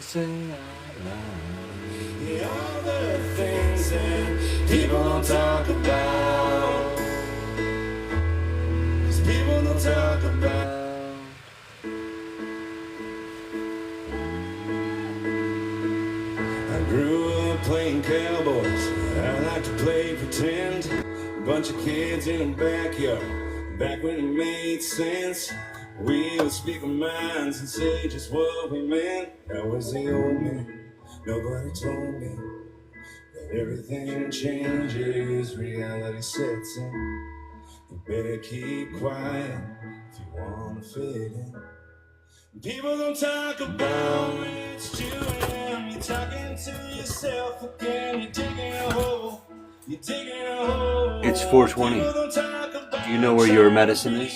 Say out loud all the things that people don't talk about. 'Cause people don't talk about. I grew up playing cowboys. I like to play pretend. A bunch of kids in a backyard. Back when it made sense. We would speak our minds and say just what we meant. That was the old me. Nobody told me that everything changes, reality sets in. You better keep quiet if you wanna fit in. People don't talk about when it's 2 a.m. You're talking to yourself again. You're digging a hole. You're digging a hole. It's 4:20. Do you know where your medicine is?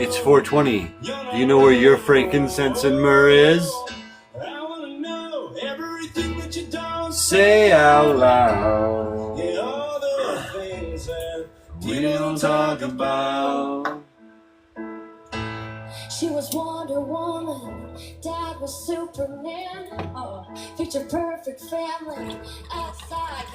It's 4:20. Do you know where your frankincense and myrrh is? I wanna know everything that you don't say out loud. Yeah, all the things that we don't talk about. She was Wonder Woman, Dad was Superman. Oh, picture perfect family. Outside,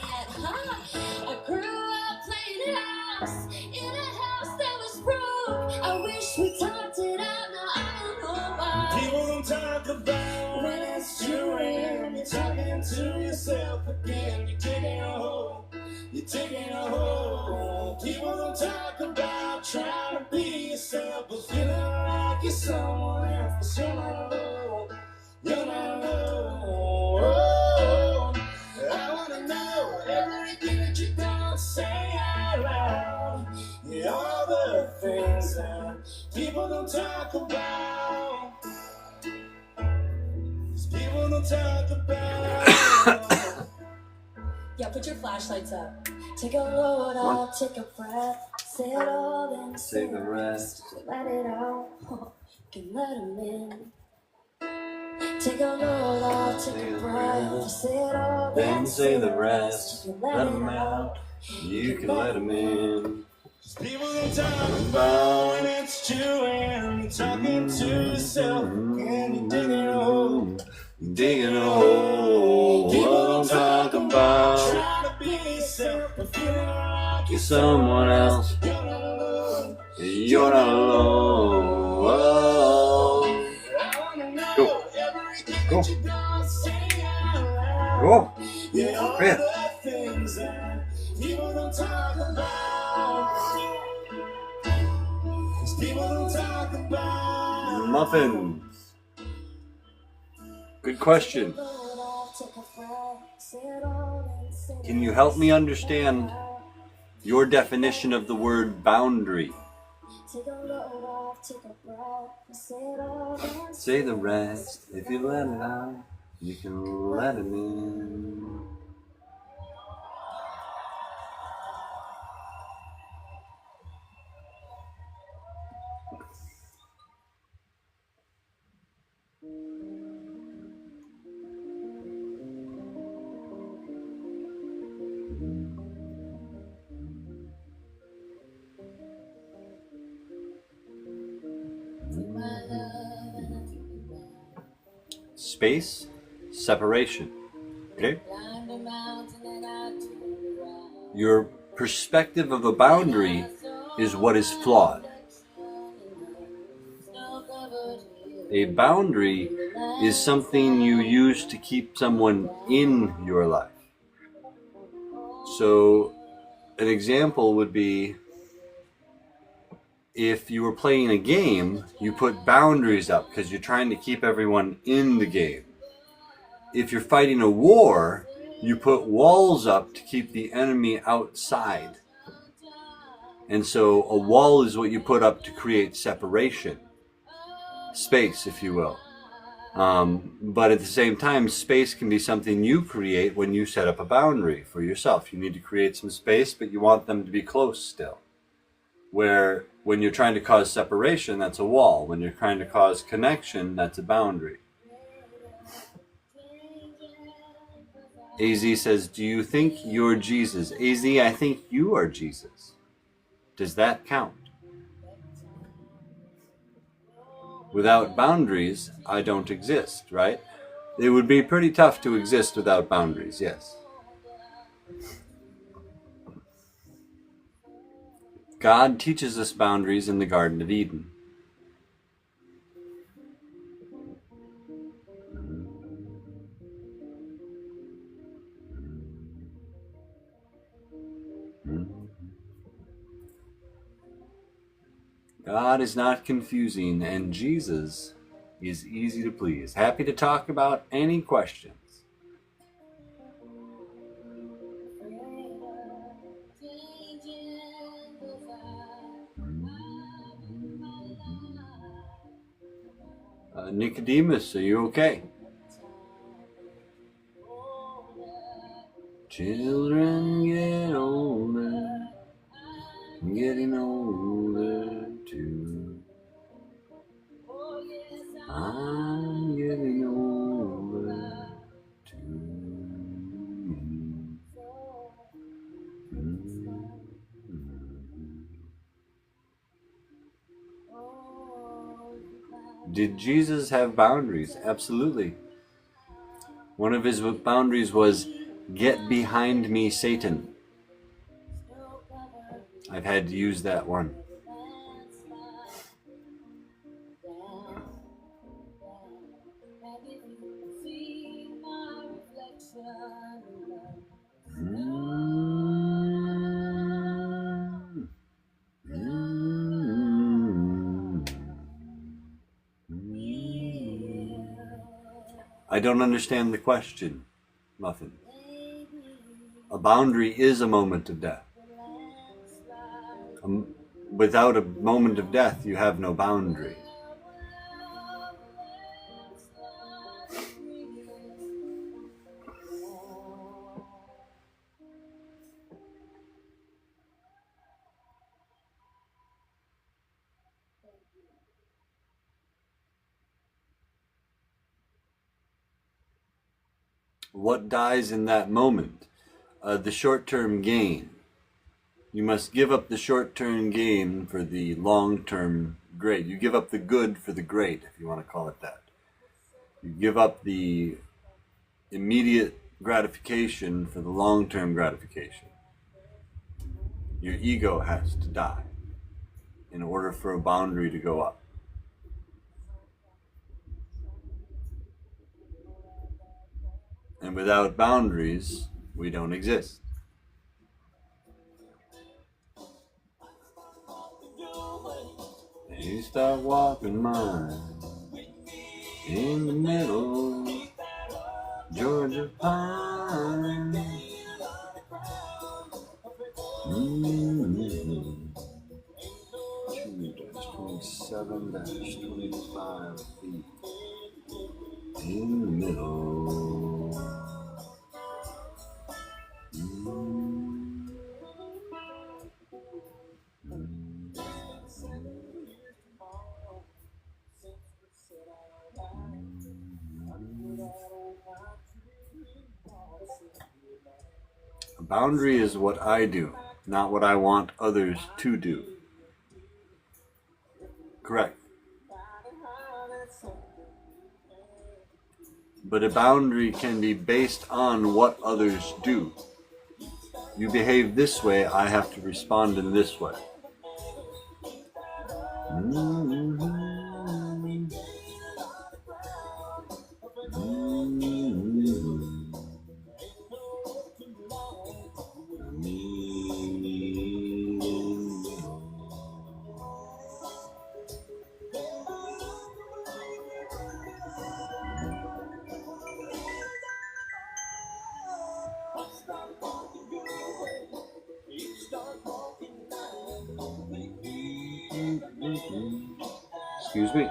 I grew up playing house in a house that was broke. I wish we talked it out. Now I don't know why. People don't talk about when it's 2 a.m. You're talking to yourself again. You're digging a hole. You're digging a hole. People don't talk about trying to be yourself, but feeling like you're someone else. You're not alone. You're not alone. Oh, I wanna know everything that you don't say out loud. Yeah, all the things that people don't talk about. 'Cause people don't talk about. Yeah, put your flashlights up. Take a load off, take a breath. Say it all, then say the rest. Let it out, can let him in. Take a load off, take a breath. Say it all, then say the rest. Let him out, you can let him in. People don't talk about when it's 2 a.m. You're talking to yourself and you're digging a hole. You're digging a hole. People don't talk about trying to be yourself but feeling like you're someone else. You're not alone. You're not alone. Oh. I wanna know everything that you don't say out loud. Go. Yeah, all the things that people don't talk about. People don't talk about. Muffins. Good question. Can you help me understand your definition of the word boundary? Say the rest. If you let it out, you can let it in. Space, separation. Okay? Your perspective of a boundary is what is flawed. A boundary is something you use to keep someone in your life. So an example would be, if you were playing a game, you put boundaries up because you're trying to keep everyone in the game. If you're fighting a war, you put walls up to keep the enemy outside. And so a wall is what you put up to create separation, space, if you will. But at the same time, space can be something you create when you set up a boundary for yourself. You need to create some space, but you want them to be close still. Where when you're trying to cause separation, that's a wall. When you're trying to cause connection, that's a boundary. AZ says, do you think you're Jesus? AZ, I think you are Jesus. Does that count? Without boundaries, I don't exist, right? It would be pretty tough to exist without boundaries, yes. God teaches us boundaries in the Garden of Eden. God is not confusing, and Jesus is easy to please. Happy to talk about any questions. Nicodemus, are you okay? Children get older, getting older too. I'm getting older too. Did Jesus have boundaries? Absolutely. One of his boundaries was, get behind me, Satan. I've had to use that one. I don't understand the question, Muffin. A boundary is a moment of death. Without a moment of death, you have no boundary. What dies in that moment? The short-term gain. You must give up the short-term gain for the long-term great. You give up the good for the great, if you want to call it that. You give up the immediate gratification for the long-term gratification. Your ego has to die in order for a boundary to go up. And without boundaries, we don't exist. You start walking mine in the middle, Georgia pine. 2-27-25 feet in the middle. A boundary is what I do, not what I want others to do. Correct. But a boundary can be based on what others do. You behave this way, I have to respond in this way. Excuse me.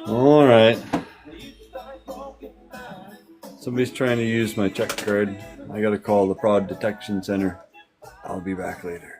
All right. Somebody's trying to use my check card. I gotta call the fraud detection center. I'll be back later.